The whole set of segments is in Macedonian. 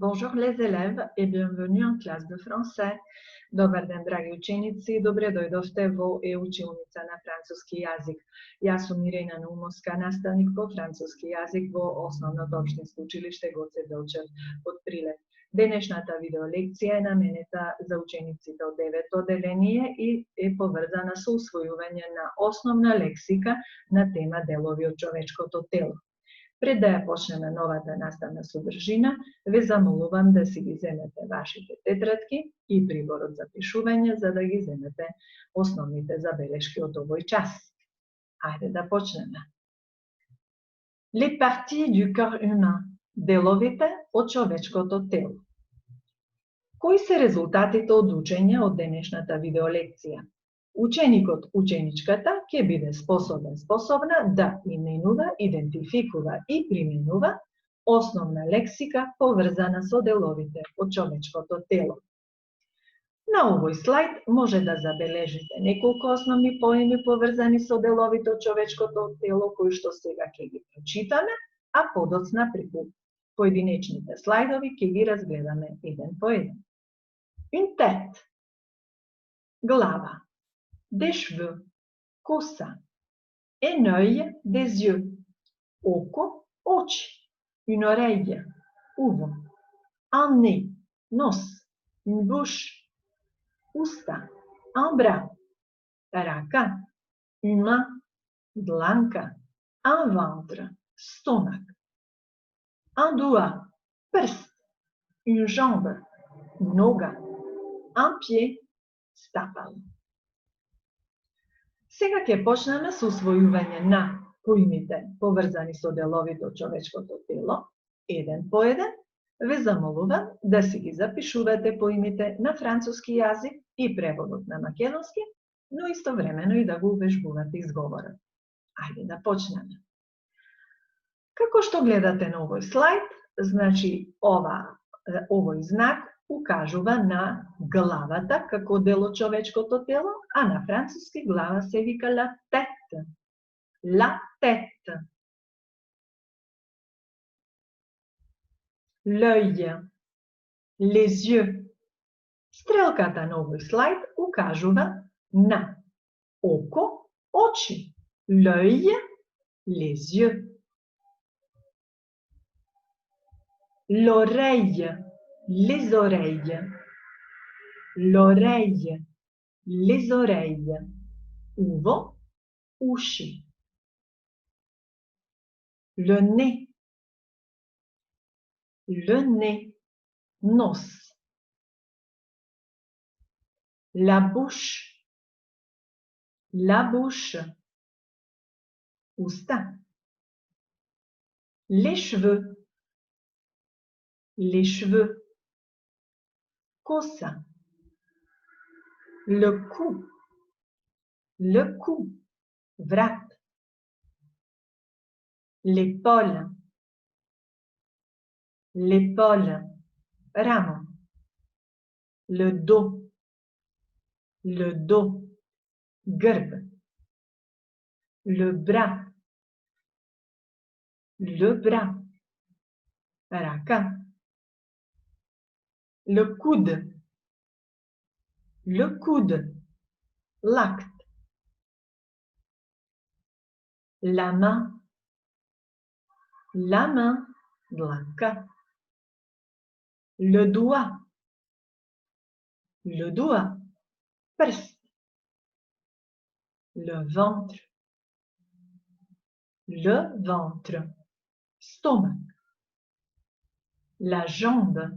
Bonjour les élèves et bienvenue en classe de français. Dobar dan, dragi učenici, dobre dojdovte vo e-učionica na francuski jazik. Ja sam Irena Naumovska, nastavnik po francuski jazik vo Osnovno opštinsko učilište Goce Delčev pod Prilep. Денешната видеолекција е наменета за учениците од 9 одделение и е поврзана со усвојување на основна лексика на тема делови од човечкото тело. Пред да ја почнеме новата наставна содржина, ве замолувам да си ги земете вашите тетрадки и приборот за пишување за да ги земете основните забелешки од овој час. Ајде да почнеме. Les parties du corps humain, деловите од човечкото тело. Кои се резултатите од учење од денешната видеолекција? Ученикот, ученичката ќе биде способна да именува, идентификува и применува основна лексика поврзана со деловите од човечкото тело. На овој слайд може да забележите неколку основни поими поврзани со деловите од човечкото тело, кои што сега ќе ги прочитаме, а подоцна преку поединечните слайдови ќе ги разгледаме еден по еден. Une tête, глава. Des cheveux, коса. Un œil, des yeux. Око, очи. Une oreille, ухо. Un nez, нос. Une bouche, уста. Un bras, рака. Une main, дланка. Un ventre, стомак. Un doigt, прст. Une jambe, нога. Un pied, стапало. Сега ќе почнеме со усвојување на поимите поврзани со деловите од човечкото тело, еден по еден. Ве замолувам да си ги запишувате поимите на француски јазик и преводот на македонски, но истовремено и да го увежбувате изговорот. Ајде да почнеме. Како што гледате на овој слайд, значи овој знак укажува на главата како дел од човечкото тело, а на француски глава се вика la tête. La tête. L'œil. Les yeux. Стрелката на овој слайд укажува на око, очи. L'œil, les yeux. L'oreille. Les oreilles, l'oreille, les oreilles, uvo, uši. Le nez, nos. La bouche, usta. Les cheveux, коса. Le cou, vrat. L'épaule, ramo. Le dos, grb. Le bras, raka. Le coude, l'acte. La main, dlanka. Le doigt, prst. Le ventre, stomac. La jambe,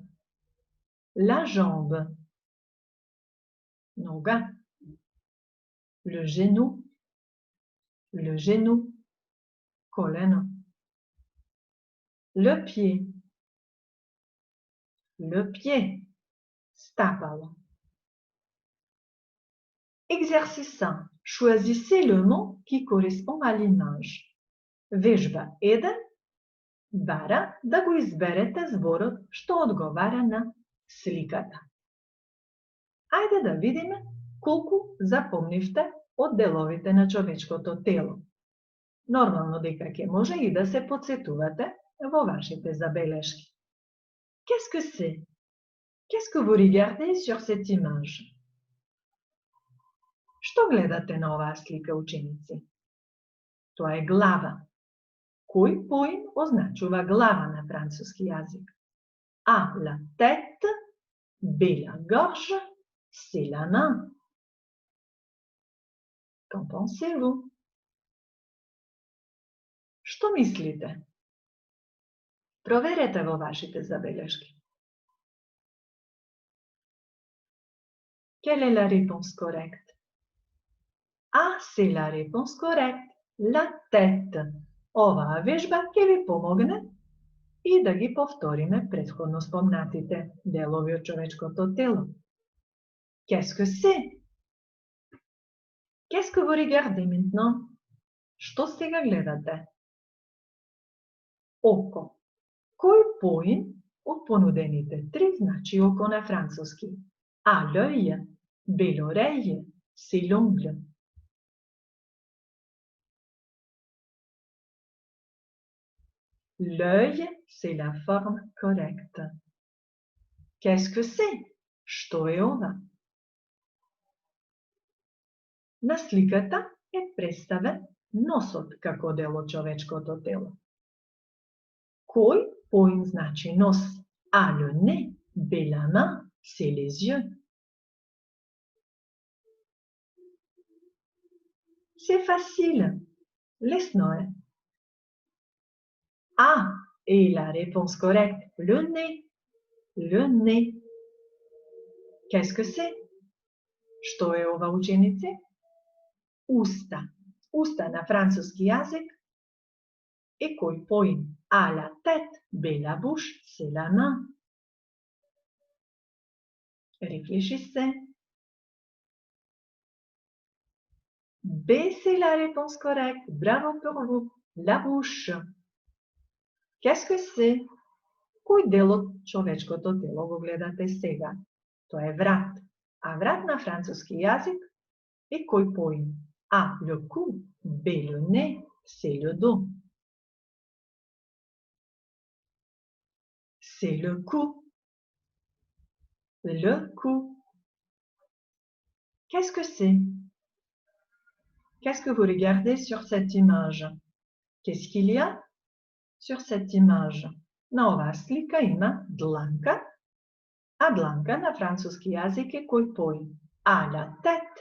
noga. Le genou, koleno. Le pied, stapalo. Exercice 1. Choisissez le mot qui correspond à l'image. Вежба 1. Бара да го изберете зборот што одговара на сликата. Ајде да видиме колку запомнивте од деловите на човечкото тело. Нормално дека ќе може и да се потсетувате во вашите забелешки. Qu'est-ce que c'est? Qu'est-ce que vous regardez sur cette image? Što gledate na ova slika učenici? To je glava. Koji pojam označava glava na francuski jezik? A. La tête, B. La gorge, C. La main. Qu'en pensez-vous? Što mislite? Proverete vo vašite zabeleške. Quelle est la réponse correcte? A, c'est la réponse correcte. La tête. Ova vežba ќе ви помогне и да ги повториме претходно спомнатите делови од човечкото тело. Qu'est-ce que c'est? Qu'est-ce que vous regardez maintenant? Што сега гледате? Око. Кој поим од понудените три значи око на француски? A. L'œil, B. L'oreille, C. L'ongle. L'œil, c'est la forme correcte. Qu'est-ce que c'est? Што е ова? На сликата е представен носот како дел од човечкото тело. Кој поим значи нос? A. Le nez, B. La main, C. Les yeux. C'est facile. Лесно е. A est la réponse correcte. Le nez. Le nez. Qu'est-ce que c'est? Што е ова ученици? Уста. Уста на француски јазик е кој поим? A. La tête, B. La bouche, C. La main. Réfléchissez. B, c'est la réponse correcte. Bravo pour vous. La bouche. Qu'est-ce que c'est? Кој дел од човечкото тело го гледате сега? Тоа е врат. А врат на француски јазик е кој поим? A. Le cou, B. Le nez, C. Le dos. C'est le cou. Le cou. Qu'est-ce que c'est? Qu'est-ce que vous regardez sur cette image? Qu'est-ce qu'il y a sur cette image? На оваа слика има дланка, а дланка на француски јазик е кој поим? A. La tête,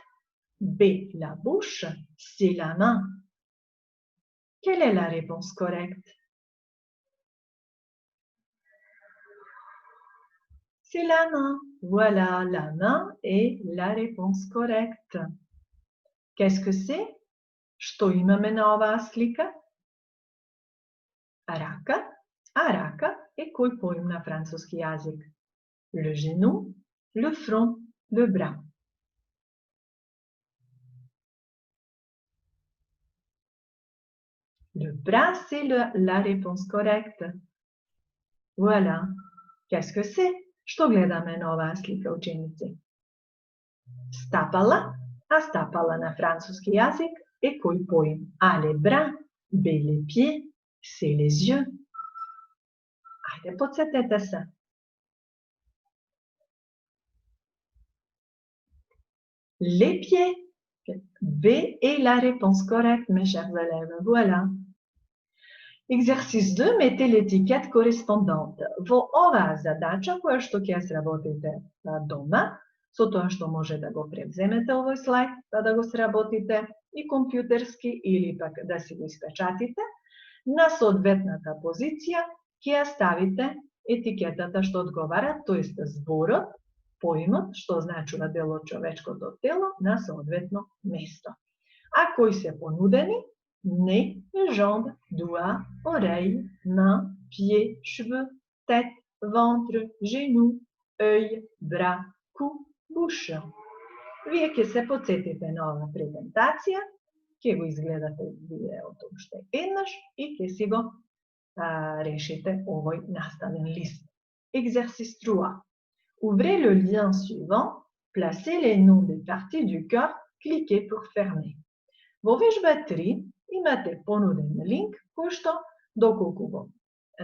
B. La bouche, C. La main. Quelle est la réponse correcte? C'est la main. Voilà, la main est la réponse correcte. Qu'est-ce que c'est? Што имаме на оваа слика? Рака. А рака е кој поим на француски јазик? Le genou, le front, le bras. Le bras, c'est la réponse correcte. Voilà. Qu'est-ce que c'est? Што гледаме на оваа слика, ученици? Стапала. А стапала на француски јазик е кој поим? A. Les bras, B. Les pieds, C. Les yeux. Ајде, подсетете се. Les pieds. B est la réponse correcte, mes chers élèves. Voilà. Exercice 2. Mettez l'étiquette correspondante. Во оваа задача, која што ќе ја сработите дома, со тоа што може да го превземете овој слайд, па да го сработите и компјутерски или пак да си го испечатите, на соодветната позиција ќе ја ставите етикетата што одговара, тоест зборот, поимот, што означува дел од човечкото тело, на соодветно место. А кои се понудени? Nez, jambes, doigts, oreilles, mains, pieds, cheveux, tête, ventre, genoux, œil, bras, cou, bouche. Вие ќе се подсетите на оваа презентација, ќе го изгледате видеото уште еднаш и ќе си го решите овој наставен лист. Exercice 3. Ouvrez le lien suivant, placez les noms des parties du corps, cliquez pour fermer. Во вежба 3 имате понуден линк кој што, доколку го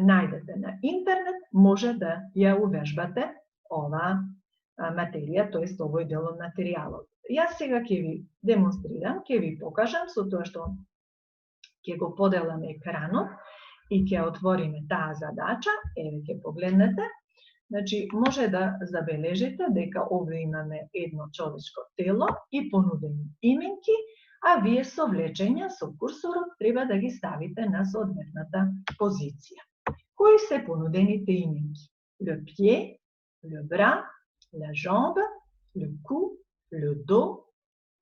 најдете на интернет, може да ја увежбате ова материја, тоест овој дел од материјалот. Јас сега ќе ви демонстрирам, ќе ви покажам со тоа што ќе го поделаме екранот и ќе отвориме таа задача. Еве ќе погледнете. Значи, може да забележите дека овде имаме едно човечко тело и понудени именки, а вие со влечење со курсорот треба да ги ставите на соодветната позиција. Кои се понудените именки? Le pied, le bras, la jambe, le cou, le dos,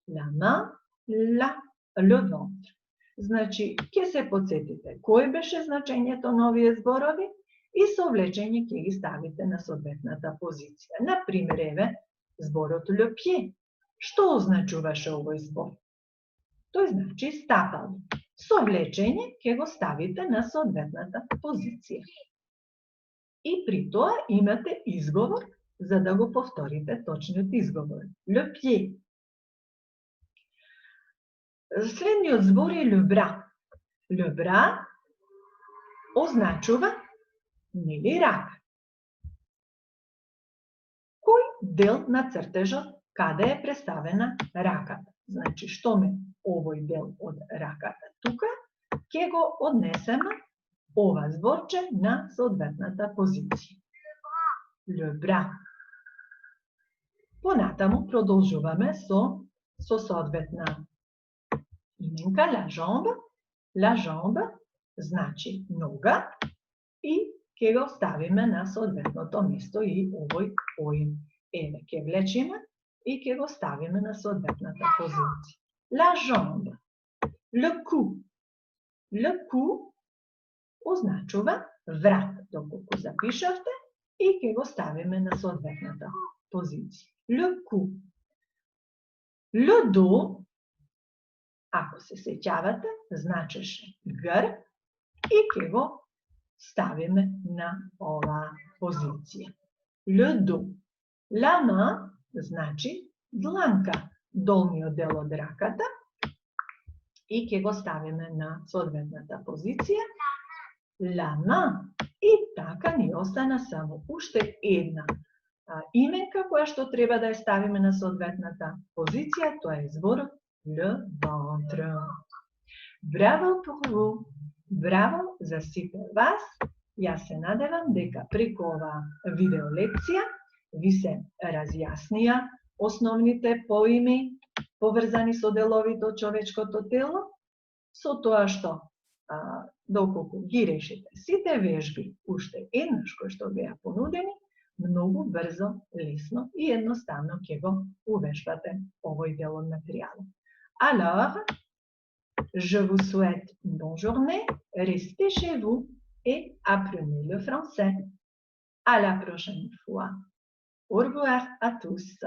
la main, le ventre. Значи, ќе се подсетите кој беше значењето на овие зборови и со влечење ќе ги ставите на соодветната позиција. Например, еве, зборот le pied. Што означуваше овој збор? Тој значи стапало. Со влечење ќе го ставите на соодветната позиција. И при тоа имате изговор за да го повторите точниот изговор. Le pied. Следниот збор е le bras. Le bras означува нели рака. Кој дел на цртежот каде е представена раката? Значи, што ме овој дел од раката тука, ќе го однесеме ова зборче на соодветната позиција. Le bras. Понатаму продолжуваме со соодветна именка la jambe. La jambe значи нога и ќе го ставиме на соодветното место и овој поим. Еве, ќе влечиме и ќе го ставиме на соодветната позиција. La jambe. Le cou. Le cou означува врат, доколку запишавте, и ќе го ставиме на соодветната позиција. Le cou. Le dos, ако се сеќавате, значеше грб и ќе го ставиме на оваа позиција. Le dos. La main значи дланка, долниот дел од раката, и ќе го ставиме на соодветната позиција. La main. И така ни остана само уште една именка која што треба да ја ставиме на соодветната позиција, тоа е зборот le ventre. Браво pour vous! Браво за сите вас! Јас се надевам дека преку оваа видеолекција ви се разјаснија основните поими поврзани со деловите од човечкото тело, со тоа што доколку ги решите сите вежби уште еднаш кои што беа понудени, многу брзо, лесно и едноставно ќе го увежбате овој дел од материјалот. Alors, je vous souhaite une bonne journée, restez chez vous et apprenez le français. À la prochaine fois. Au revoir à tous.